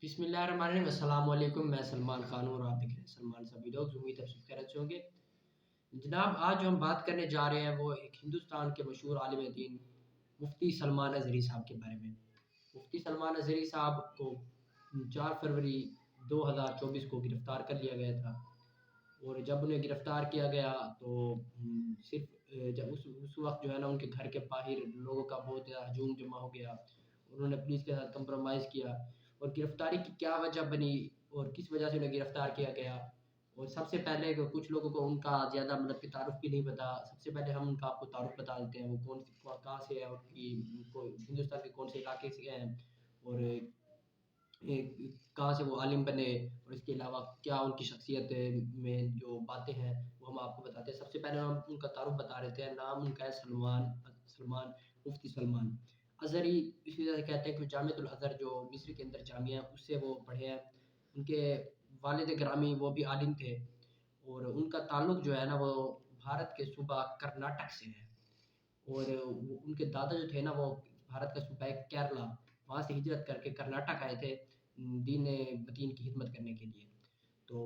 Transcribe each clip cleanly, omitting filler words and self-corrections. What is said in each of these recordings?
बिस्मिल्लाहिर्रहमानिर्रहीम। अस्सलाम वालेकुम। मैं सलमान खान हूँ और आप देख रहे हैं सलमान सा व्लॉग्स। उम्मीद है सब खैरियत से होंगे। जनाब, आज जो हम बात करने जा रहे हैं वो एक हिंदुस्तान के मशहूर आलिम दीन मुफ्ती सलमान अज़हरी साहब के बारे में। मुफ्ती सलमान अज़हरी साहब को 4 फरवरी 2024 को गिरफ़्तार कर लिया गया था। और जब उन्हें गिरफ़्तार किया गया तो सिर्फ जब उस वक्त जो है ना, उनके घर के बाहर लोगों का बहुत ज़्यादा हजूम जमा हो गया। उन्होंने पुलिस के साथ कंप्रोमाइज़ किया और गिरफ़्तारी की क्या वजह बनी और किस वजह से उन्हें गिरफ़्तार किया गया। और सबसे पहले कुछ लोगों को उनका ज़्यादा मतलब कि तारुफ़ भी नहीं पता। सबसे पहले हम उनका आपको तारुफ़ बता देते हैं, वो कहाँ से है, हिंदुस्तान के कौन से इलाके से हैं और कहाँ से वो आलिम बने, और इसके अलावा क्या उनकी शख्सियत में जो बातें हैं वो हम आपको बताते हैं। सबसे पहले हम उनका तारुफ़ बता देते हैं। नाम उनका है सलमान मुफ्ती सलमान अज़हरी। इसी वजह से कहते हैं कि जामिअतुल अज़हर जो मिस्र के अंदर जामिया है उससे वो पढ़े हैं। उनके वालिद ग्रामी वो भी आलिम थे और उनका ताल्लुक़ जो है ना वो भारत के सूबा कर्नाटक से है। और उनके दादा जो थे ना वो भारत का सूबा है केरला, वहाँ से हिजरत करके कर्नाटक आए थे दीन मतीन की खिदमत करने के लिए। तो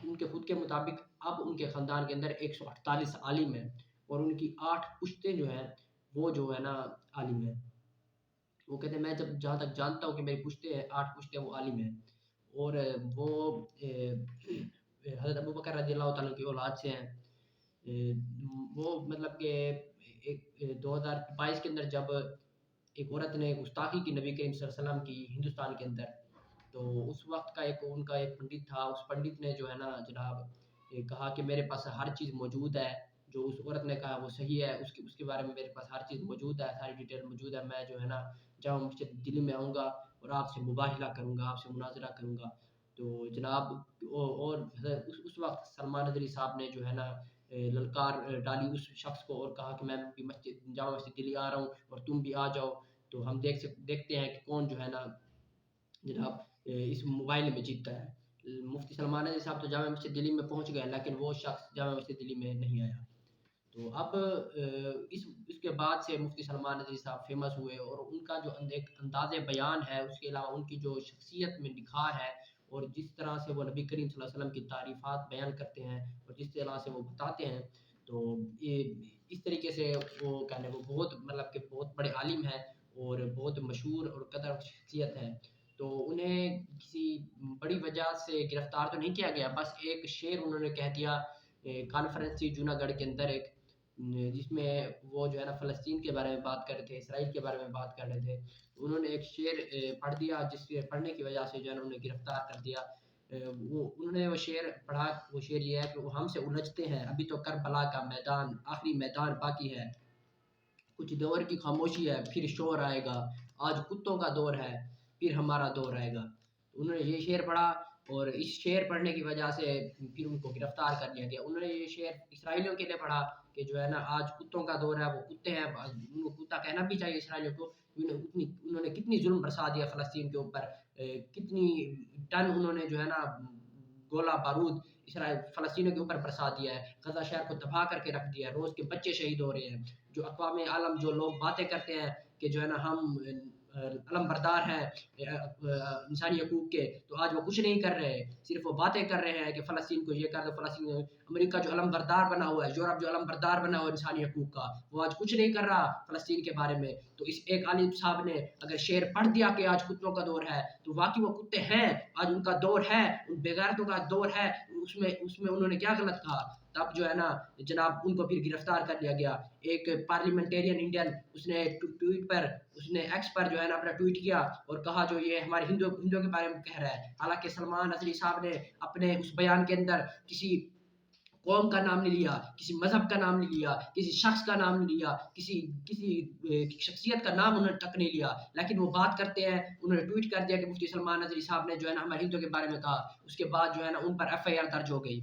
उनके खुद के मुताबिक अब उनके ख़ानदान के अंदर 148 आलिम हैं और उनकी 8 पुश्तें जो हैं वो जो है ना आलिम हैं। वो कहते हैं मैं जब जहाँ तक जानता हूँ कि मेरी पुश्तें हैं, 8 पुश्तें वो आलिम हैं। और वो हज़रत अबू बकर रज़ियल्लाहु तआला की औलाद से हैं। वो मतलब कि 2022 के अंदर जब एक औरत ने गुस्ताखी की नबी करीम सल्लल्लाहु अलैहि वसल्लम की हिंदुस्तान के अंदर, तो उस वक्त का उनका एक पंडित था। उस पंडित ने जो है ना जनाब कहा कि मेरे पास हर चीज़ मौजूद है। जो उस औरत ने कहा वो सही है, उसके उसके बारे में मेरे पास हर चीज़ मौजूद है, सारी डिटेल मौजूद है। मैं जो है ना जामा मस्जिद दिल्ली में आऊँगा और आपसे मुबाहिला करूँगा, आपसे मुनाज़रा करूँगा। तो जनाब और उस वक्त सलमान अज़हरी साहब ने जो है ना ललकार डाली उस शख्स को और कहा कि मैं भी जामा मस्जिद दिल्ली आ रहा हूँ और तुम भी आ जाओ। तो हम देखते हैं कि कौन जो है ना जनाब इस मोबाइल में जीतता है। मुफ्ती सलमान अज़हरी साहब तो जामा मस्जिद दिल्ली में पहुँच गए, लेकिन वो शख्स जामा मस्जिद दिल्ली में नहीं आया। तो अब इसके बाद से मुफ्ती सलमान अज़हरी साहब फ़ेमस हुए और उनका जो एक अंदाज़े बयान है, उसके अलावा उनकी जो शख्सियत में निखार है और जिस तरह से वो नबी करीम सल्लल्लाहु अलैहि वसल्लम की तारीफ़ात बयान करते हैं और जिस तरह से वो बताते हैं, तो ये इस तरीके से वो कहने वो बहुत मतलब कि बहुत बड़े आलिम हैं और बहुत मशहूर और कदर शख्सियत हैं। तो उन्हें किसी बड़ी वजह से गिरफ़्तार तो नहीं किया गया, बस एक शेर उन्होंने कह दिया कॉन्फ्रेंस थी जूनागढ़ के अंदर एक, जिसमें वो जो है ना फ़लस्तीन के बारे में बात कर रहे थे, इसराइल के बारे में बात कर रहे थे। उन्होंने एक शेर पढ़ दिया, जिसके पढ़ने की वजह से जो है ना उन्हें गिरफ़्तार कर दिया। उन्होंने वो शेर पढ़ा, वो शेर ये है कि वो हमसे उलझते हैं, अभी तो करबला का मैदान आखिरी मैदान बाकी है। कुछ दौर की खामोशी है, फिर शोर आएगा। आज कुत्तों का दौर है, फिर हमारा दौर आएगा। उन्होंने ये शेर पढ़ा और इस शेर पढ़ने की वजह से फिर उनको गिरफ्तार कर लिया गया। उन्होंने ये शेर इसराइलियों के लिए पढ़ा कि जो है ना आज कुत्तों का दौर है, वो कुत्ते हैं, उनको कुत्ता कहना भी चाहिए इसराइलियों को। उन्होंने कितनी जुल्म बरसा दिया फ़लस्तीन के ऊपर, कितनी टन उन्होंने जो है ना गोला बारूद इसराइल फ़लस्तीनियों के ऊपर बरसा दिया है। गज़ा शहर को तबाह करके रख दिया है, रोज़ के बच्चे शहीद हो रहे हैं। जो अक़वाम आलम जो लोग बातें करते हैं कि जो है ना हम अलमबरदार हैं इंसानी हकूक़ के, तो आज वो कुछ नहीं कर रहे, सिर्फ़ वो बातें कर रहे हैं कि फ़लस्तीन को ये कर दो, फ़लस्तीन। अमेरिका जो अलमबरदार बना हुआ है, यूरोप जो अलमबरदार बना हुआ है इंसानी हकूक़ का, वो आज कुछ नहीं कर रहा फ़लस्तीन के बारे में। तो इस एक आलिम साहब ने अगर शेर पढ़ दिया कि आज कुत्तों का दौर है, तो वाक़ई वो कुत्ते हैं, आज उनका दौर है, उन बेगैरतों का दौर है। उसमें उसमें उन्होंने क्या गलत कहा? तब जो है ना जनाब उनको फिर गिरफ़्तार कर लिया गया। एक पार्लियामेंटेरियन इंडियन उसने ट्वीट पर, उसने एक्स पर जो है ना अपना ट्वीट किया और कहा जो ये हमारे हिंदुओं के बारे में कह रहा है। हालाँकि सलमान अज़हरी साहब ने अपने उस बयान के अंदर किसी कौम का नाम नहीं लिया, किसी मज़हब का नाम नहीं लिया, किसी शख्स का नाम नहीं लिया, किसी किसी शख्सियत का नाम उन्होंने तक नहीं लिया। लेकिन वो बात करते हैं, उन्होंने ट्वीट कर दिया कि मुफ्ती सलमान अज़हरी साहब ने जो है ना हमारे हिंदुओं के बारे में कहा। उसके बाद जो है ना उन पर एफआईआर दर्ज हो गई।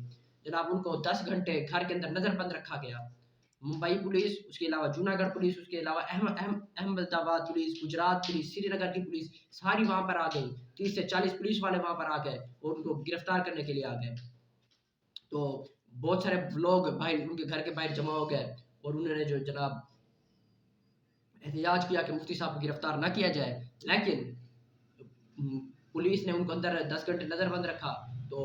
जनाब उनको 10 घंटे घर के अंदर नज़रबंद रखा गया। मुंबई पुलिस, उसके अलावा जूनागढ़ पुलिस, उसके अलावा अहमदाबाद पुलिस, गुजरात पुलिस, श्रीनगर की पुलिस सारी वहाँ पर आ गई। 30 से 40 पुलिस वाले वहाँ पर आ गए और उनको गिरफ्तार करने के लिए आ गए। तो बहुत सारे लोग भाई उनके घर के बाहर जमा हो गए और उन्होंने जो जनाब एहतजाज किया कि मुफ्ती साहब को गिरफ्तार ना किया जाए। लेकिन पुलिस ने उनको अंदर 10 घंटे नज़रबंद रखा। तो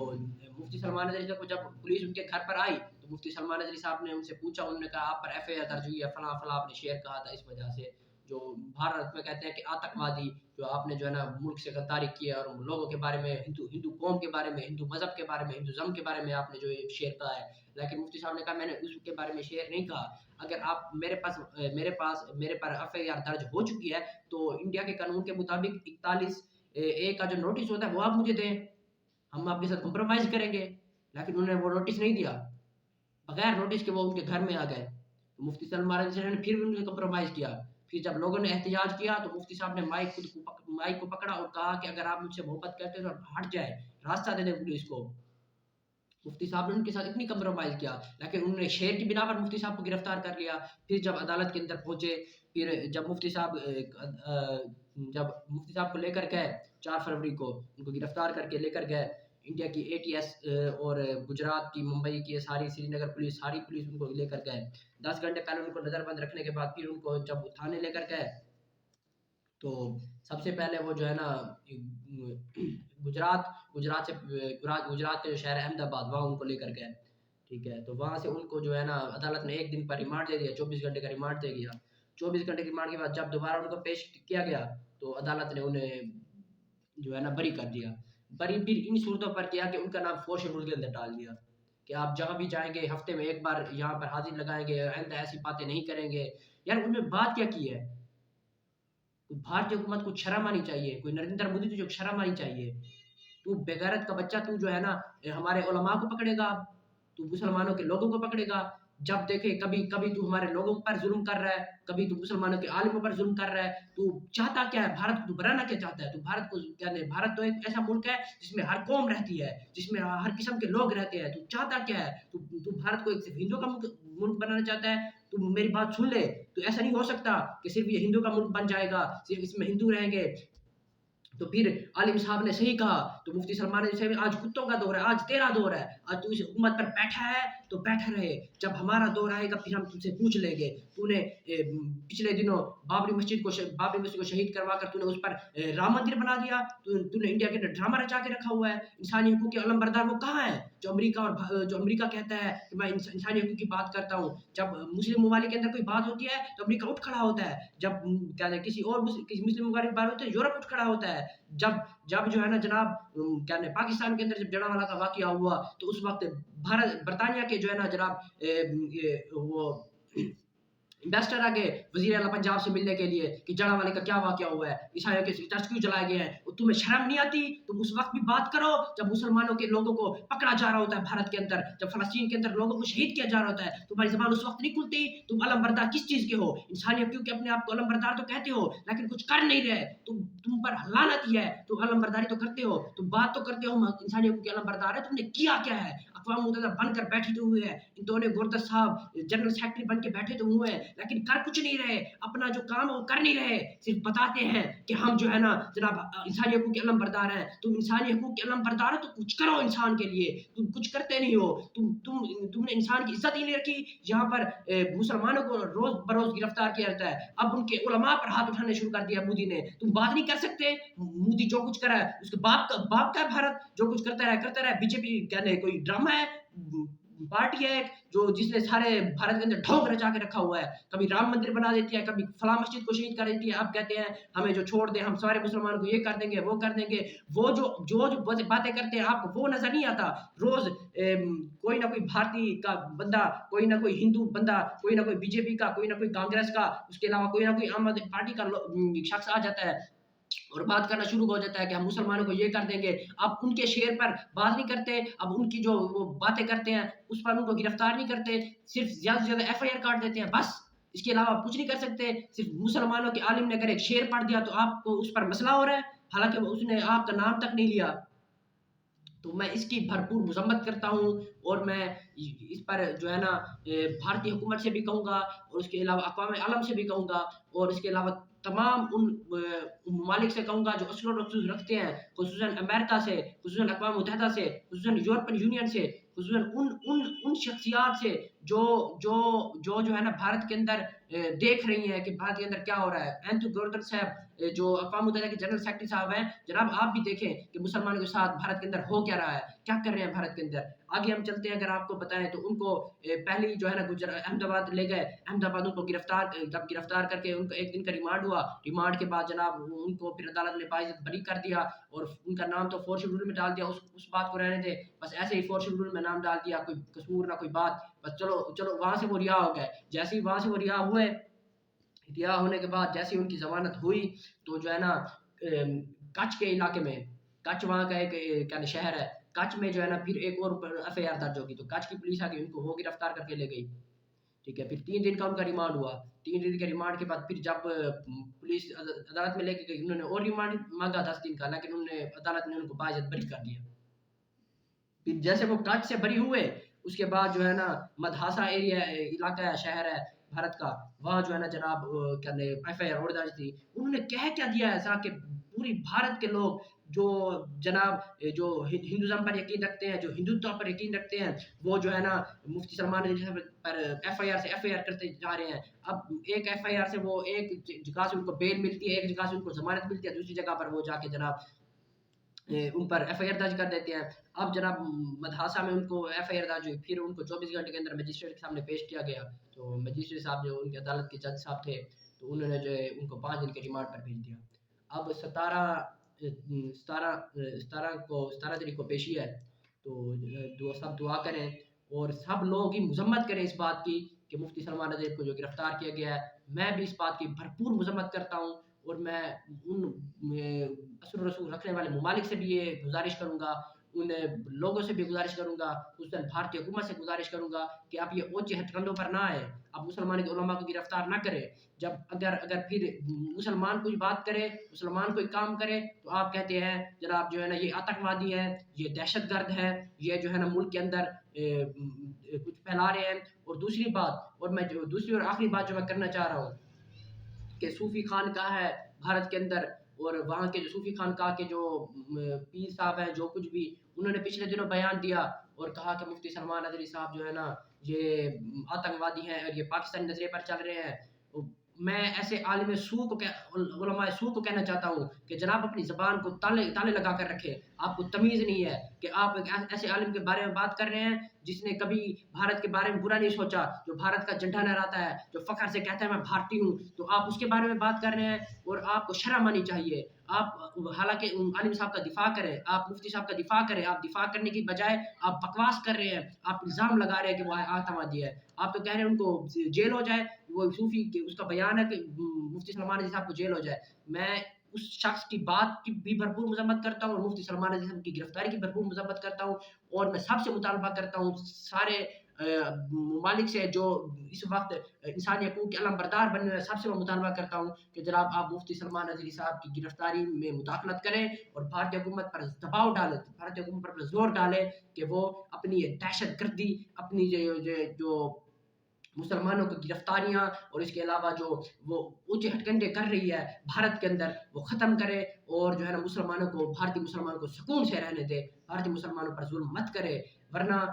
मुफ्ती सलमान अज़हरी को जब पुलिस उनके घर पर आई तो मुफ्ती सलमान अज़हरी साहब ने उनसे पूछा, उन्होंने कहा आप पर एफआईआर दर्ज हुई है, फलां फलां आपने शेयर कहा था इस वजह से, जो भारत में कहते हैं कि आतंकवादी, जो आपने जो है ना मुल्क से गद्दारी की है और लोगों के बारे में, हिंदू हिंदू कौम के बारे में, हिंदू मज़हब के बारे में, हिंदुज़म के बारे में आपने जो ये शेयर कहा है। लेकिन मुफ्ती साहब ने कहा मैंने उसके बारे में शेयर नहीं कहा। अगर आप मेरे पर एफआईआर दर्ज हो चुकी है तो इंडिया के कानून के मुताबिक 41 ए का जो नोटिस होता है वो आप मुझे दें, हम आपके साथ कंप्रोमाइज़ करेंगे। लेकिन उन्होंने वो नोटिस नहीं दिया, बगैर नोटिस के वो उनके घर में आ गए। तो मुफ्ती सलमान अज़हरी ने फिर भी उनसे कंप्रोमाइज़ किया। फिर जब लोगों ने एहतिजाज किया तो मुफ्ती साहब ने माइक को पकड़ा और कहा कि अगर आप मुझसे मोहब्बत करते हो तो हट जाए, रास्ता दे दें पुलिस को। मुफ्ती साहब ने उनके साथ इतनी कंप्रोमाइज़ किया, लेकिन उन्होंने शेयर की बिना पर मुफ्ती साहब को गिरफ्तार कर लिया। फिर जब अदालत के अंदर पहुँचे, फिर जब मुफ्ती साहब को लेकर गए 4 फरवरी को, उनको गिरफ्तार करके लेकर गए, इंडिया की एटीएस और गुजरात की, मुंबई की सारी, श्रीनगर पुलिस, सारी पुलिस उनको लेकर गए। 10 घंटे पहले उनको नज़रबंद रखने के बाद फिर उनको जब थाने लेकर गए तो सबसे पहले वो जो है ना गुजरात के जो शहर है अहमदाबाद, वहाँ उनको लेकर गए। ठीक है, तो वहाँ से उनको जो है ना अदालत ने 1 दिन का रिमांड दे दिया, 24 घंटे का रिमांड दे दिया। 24 घंटे के रिमांड के बाद जब दोबारा उनको पेश किया गया तो अदालत ने उन्हें जो है ना बरी कर दिया। बरी फिर इन सूरतों पर किया कि उनका नाम फौज मुल्क के अंदर डाल दिया कि आप जहाँ भी जाएंगे हफ्ते में 1 बार यहाँ पर हाजिर लगाएंगे, आइंदा ऐसी बातें नहीं करेंगे। यार उन्होंने बात क्या की है? भारतीय हुकूमत को शर्म आनी चाहिए, कोई नरेंद्र मोदी तुझे शर्म आनी चाहिए। तू बेगैरत का बच्चा, तू जो है ना हमारे उलमा को पकड़ेगा, तू मुसलमानों के लोगों को पकड़ेगा। जब देखे कभी कभी तू हमारे लोगों पर जुल्म कर रहा है, कभी तू मुसलमानों के आलिमों पर जुल्म कर रहा है। तू चाहता क्या है? भारत को तू बनाना क्या चाहता है? तू भारत को क्या नहीं, भारत तो एक ऐसा मुल्क है जिसमें हर कौम रहती है, जिसमें हर किस्म के लोग रहते हैं। तू चाहता क्या है? तू भारत को एक सिर्फ हिंदुओं का मुल्क बनाना चाहता है? तू मेरी बात सुन ले, तो ऐसा नहीं हो सकता कि सिर्फ ये हिंदू का मुल्क बन जाएगा, सिर्फ इसमें हिंदू रहेंगे। तो फिर आलिम साहब ने सही कहा। तो मुफ्ती सलमान अज़हरी आज कुत्तों का दौर है, आज तेरा दौर है, आज तू इस हुकूमत पर बैठा है तो बैठा रहे, जब हमारा दौर आएगा फिर हम तुझसे पूछ लेंगे। तूने पिछले दिनों बाबरी मस्जिद को शहीद करवा कर तूने उस पर राम मंदिर बना दिया। तूने इंडिया के अंदर ड्रामा रचा के रखा हुआ है। इंसानी हकूक़ के अलमबरदार वो कहाँ है जो अमेरिका कहता है कि मैं इंसानी हकूक़ की बात करता हूँ? जब मुस्लिम ममालिक के अंदर कोई बात होती है तो अमेरिका उठ खड़ा होता है, जब क्या किसी मुस्लिम ममालिक की बात होती है यूरोप उठ खड़ा होता है। जब जो है ना जनाब पाकिस्तान के अंदर जब जड़ावाला का वाकया हुआ तो उस वक्त बरतानिया के जो है ना जनाब वो इन्वेस्टर आ गए वज़ीर आला पंजाब से मिलने के लिए कि जड़ावाले का क्या वाकया हुआ है, ईसाइयों के चर्च क्यों जलाए गए हैं। और तुम्हें शर्म नहीं आती? तुम उस वक्त भी बात करो जब मुसलमानों के लोगों को पकड़ा जा रहा होता है भारत के अंदर, जब फलस्तीन के अंदर लोगों को शहीद किया जा रहा होता है। तुम्हारी ज़बान उस वक्त नहीं खुलती। तुम अलमबरदार किस चीज़ के हो? इंसानियत, क्योंकि अपने आप को अलमबरदार तो कहते हो लेकिन कुछ कर नहीं रहे। तुम पर लानत ही है, तुम अलमबरदारी तो करते हो, तुम बात तो करते हो इंसानियत के अलमबरदार है, तुमने किया क्या है? अक़वाम मुत्तहिदा बनकर बैठी तो हुए है, इन दोनों गुरदस साहब जनरल सेक्रेटरी बन के बैठे तो हुए हैं, लेकिन कर कुछ नहीं रहे। अपना जो काम है वो कर नहीं रहे, सिर्फ बताते हैं कि हम जो है ना जनाब इंसानी हकूक़ के अलमबरदार हैं। तुम इंसानी हकूक़ के अलमबरदार हो तो कुछ करो इंसान के लिए, तुम कुछ करते नहीं हो। तुमने इंसान की इज्जत ही नहीं रखी। यहाँ पर मुसलमानों को रोज बरोज गिरफ्तार किया जाता है, अब उनके उलमा पर हाथ उठाने शुरू कर दिया मोदी ने। तुम बात नहीं कर सकते? मोदी जो कुछ कर रहा है उसके बाप का भारत जो कुछ करता रहा। बीजेपी क्या नहीं कोई ड्रामा है, पार्टी है जो जिसने सारे भारत के अंदर ढोंग रचा के रखा हुआ है। कभी राम मंदिर बना देती है, कभी फला मस्जिद को शहीद कर देती है। अब कहते हैं हमें जो छोड़ दे, हम सारे मुसलमानों को ये कर देंगे वो कर देंगे। वो जो बातें करते हैं आपको वो नजर नहीं आता। रोज कोई ना कोई भारतीय का बंदा, कोई ना कोई हिंदू बंदा, कोई ना कोई बीजेपी का, कोई ना कोई कांग्रेस का, उसके अलावा कोई ना कोई आम आदमी पार्टी का शख्स आ जाता है और बात करना शुरू हो जाता है कि हम मुसलमानों को ये कर देंगे। आप उनके शेर पर बात नहीं करते, अब उनकी जो वो बातें करते हैं उस पर उनको गिरफ्तार नहीं करते, सिर्फ ज़्यादा से ज़्यादा एफआईआर काट देते हैं बस। इसके अलावा कुछ नहीं कर सकते। सिर्फ मुसलमानों के आलिम ने अगर एक शेर पढ़ दिया तो आपको उस पर मसला हो रहा है, हालांकि उसने आपका नाम तक नहीं लिया। तो मैं इसकी भरपूर मजम्मत करता हूँ और मैं इस पर जो है ना भारतीय हुकूमत से भी कहूँगा और उसके अलावा अक़वाम आलम से भी कहूँगा और इसके अलावा तमाम उन ममालिक से कहूँगा जो असर रखते हैं, खुसूसन अमेरिका से, खुसूसन अक़वाम मुत्तहिदा से, खुसूसन यूरोपियन यूनियन से, خصوصاً उन शख्सियात से जो जो जो जो है ना भारत के अंदर देख रही हैं कि भारत के अंदर क्या हो रहा है। एंथो गॉर्डन साहब जो अक़वाम मुत्तहिदा के जनरल सेक्रेटरी साहब हैं, जनाब आप भी देखें कि मुसलमानों के साथ भारत के अंदर हो क्या रहा है, क्या कर रहे हैं भारत के अंदर। आगे हम चलते हैं, अगर आपको बताएँ तो उनको पहली जो है ना अहमदाबाद ले गए, अहमदाबाद उनको जब गिरफ्तार करके उनको 1 दिन का रिमांड हुआ, रिमांड के बाद जनाब उनको फिर अदालत ने बाइज़्ज़त बरी कर दिया और उनका नाम तो 4 शेड्यूल में डाल दिया, उस बात को रहने दें, बस ऐसे ही 4 शेड्यूल में नाम डाल दिया, कोई कसूर ना कोई बात, बस चलो वहाँ से वो रिहा हो गए। जैसे ही वहाँ से वो रिहा हुए, रिहा होने के बाद जैसे ही उनकी ज़मानत हुई, तो जो है ना कच्छ के इलाके में, कच्छ वहाँ का एक क्या कहते शहर है, कच्छ में जो है ना फिर एक और एफआईआर दर्ज होगी, तो कच्छ की पुलिस आके उनको वो गिरफ्तार करके ले गई। ठीक है, फिर 3 दिन का उनका रिमांड हुआ। 3 दिन के रिमांड के बाद फिर जब पुलिस अदालत में लेके गई, उन्होंने और रिमांड माँगा 10 दिन का, लेकिन उन्होंने अदालत ने उनको बाइज़्ज़त बरी कर दिया। फिर जैसे वो कच्छ से बरी हुए, उसके बाद जो है ना मदहासा एरिया इलाका है, शहर है भारत का, वहाँ जो है ना जनाब क्या कहते एफआईआर और दर्ज थी। उन्होंने कह क्या दिया ऐसा कि पूरी भारत के लोग जो जनाब जो हिंदुज़्म पर यकीन रखते हैं, जो हिंदुत्व पर यकीन रखते हैं, वो जो है ना मुफ्ती सलमान रज़ी साहब पर एफआईआर से एफआईआर करते जा रहे हैं। अब एक एफआईआर से वो एक जगह से उनको बेल मिलती है, एक जगह से उनको ज़मानत मिलती है, दूसरी जगह पर वो जाके जनाब उन पर एफआईआर दर्ज कर देते हैं। अब जनाब मदहासा में उनको एफआईआर दर्ज हुई, फिर उनको 24 घंटे के अंदर मजिस्ट्रेट के सामने पेश किया गया। तो मजिस्ट्रेट साहब जो उनकी अदालत के जज साहब थे, तो उन्होंने जो है उनको 5 दिन के रिमांड पर भेज दिया। अब 17 तारीख को पेशी है, तो सब दुआ करें और सब लोग ही मज़म्मत करें इस बात की कि मुफ्ती सलमान रज़ी को जो गिरफ्तार किया गया है, मैं भी इस बात की भरपूर मज़म्मत करता हूँ और मैं उन असर रसूख रखने वाले ममालिक से भी ये गुज़ारिश करूँगा, उन लोगों से भी गुज़ारिश करूँगा, खुसूसन भारतीय हुकूमत से गुज़ारिश करूँगा कि आप ये ऊँचे हथकंडों पर ना आएँ, आप मुसलमान के उलमा को गिरफ्तार ना करें। जब अगर फिर मुसलमान कोई बात करे, मुसलमान कोई काम करे, तो आप कहते हैं जनाब जो है ना ये आतंकवादी है, ये दहशतगर्द है, ये जो है ना मुल्क के अंदर कुछ फैला रहे हैं। और दूसरी और आखिरी बात जो मैं करना चाह रहा हूँ कि सूफ़ी खानक़ाह है भारत के अंदर, और वहाँ के जो सूफ़ी खानक़ाह के जो पीर साहब हैं, जो कुछ भी उन्होंने पिछले दिनों बयान दिया और कहा कि मुफ्ती सलमान रज़वी साहब जो है ना ये आतंकवादी हैं और ये पाकिस्तानी नज़रिए पर चल रहे हैं। मैं ऐसे आलिम सू को उलमाए सू को कहना चाहता हूँ कि जनाब अपनी ज़बान को ताले ताले लगा कर रखें। आपको तमीज़ नहीं है कि आप एक ऐसे आलिम के बारे में बात कर रहे हैं जिसने कभी भारत के बारे में बुरा नहीं सोचा, जो भारत का झंडा लहराता है, जो फ़ख्र से कहता है मैं भारतीय हूँ, तो आप उसके बारे में बात कर रहे हैं और आपको शर्म आनी चाहिए। आप हालाँकि उन आलिम साहब का दिफ़ा करें, आप मुफ्ती साहब का दिफ़ा करें, आप दिफ़ा करने की बजाय आप बकवास कर रहे हैं, आप इल्ज़ाम लगा रहे हैं कि वो आतंकवादी है। आप तो कह रहे हैं उनको जेल हो जाए, वो सूफ़ी के उसका बयान है कि मुफ्ती सलमान रज़ी साहब को जेल हो जाए। मैं उस शख्स की बात की भी भरपूर मज़म्मत करता हूँ और मुफ्ती सलमान रज़ी साहब की गिरफ्तारी की भरपूर मज़म्मत करता हूँ और मैं सबसे मुतालबा करता हूँ सारे ममालिक से जो इस वक़्त इंसानी हकूक़ के अलमबरदार बने हुए हैं, सबसे मैं मुतालबा करता हूँ कि जनाब आप मुफ्ती सलमान रज़वी साहब की गिरफ्तारी में मुदाखलत करें और भारतीय हुकूमत पर दबाव डालें, भारतीय हुकूमत पर ज़ोर डालें कि वो अपनी दहशतगर्दी, अपनी जो मुसलमानों की गिरफ्तारियाँ और इसके अलावा जो वो ऊँचे हथकंडे कर रही है भारत के अंदर, वो ख़त्म करे और जो है ना भारतीय मुसलमानों को सुकून से रहने दे, भारतीय मुसलमानों पर ज़ुल्म मत करे, वरना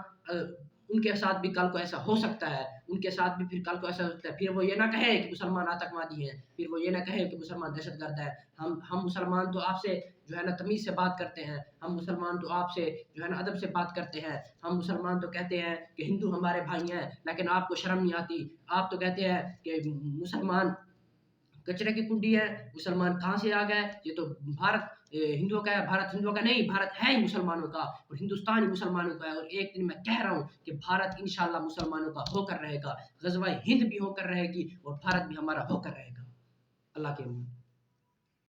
उनके साथ भी कल को ऐसा हो सकता है, उनके साथ भी फिर कल को ऐसा हो सकता है, फिर वो ये ना कहे कि मुसलमान आतंकवादी हैं, फिर वो ये ना कहे कि मुसलमान दहशतगर्द है। हम मुसलमान तो आपसे जो है ना तमीज़ से बात करते हैं, हम मुसलमान तो आपसे जो है ना अदब से बात करते हैं, हम मुसलमान तो कहते हैं कि हिंदू हमारे भाई हैं, लेकिन आपको शर्म नहीं आती। आप तो कहते हैं कि मुसलमान कचरे की कुंडी है, मुसलमान कहाँ से आ गए? ये तो भारत हिंदुओं का है, भारत हिंदुओं का नहीं, भारत है ही मुसलमानों का और हिंदुस्तान ही मुसलमानों का है और एक दिन मैं कह रहा हूँ कि भारत इंशाअल्लाह मुसलमानों का होकर रहेगा, ग़ज़वा-ए-हिंद भी होकर रहेगी और भारत भी हमारा होकर रहेगा। अल्लाह के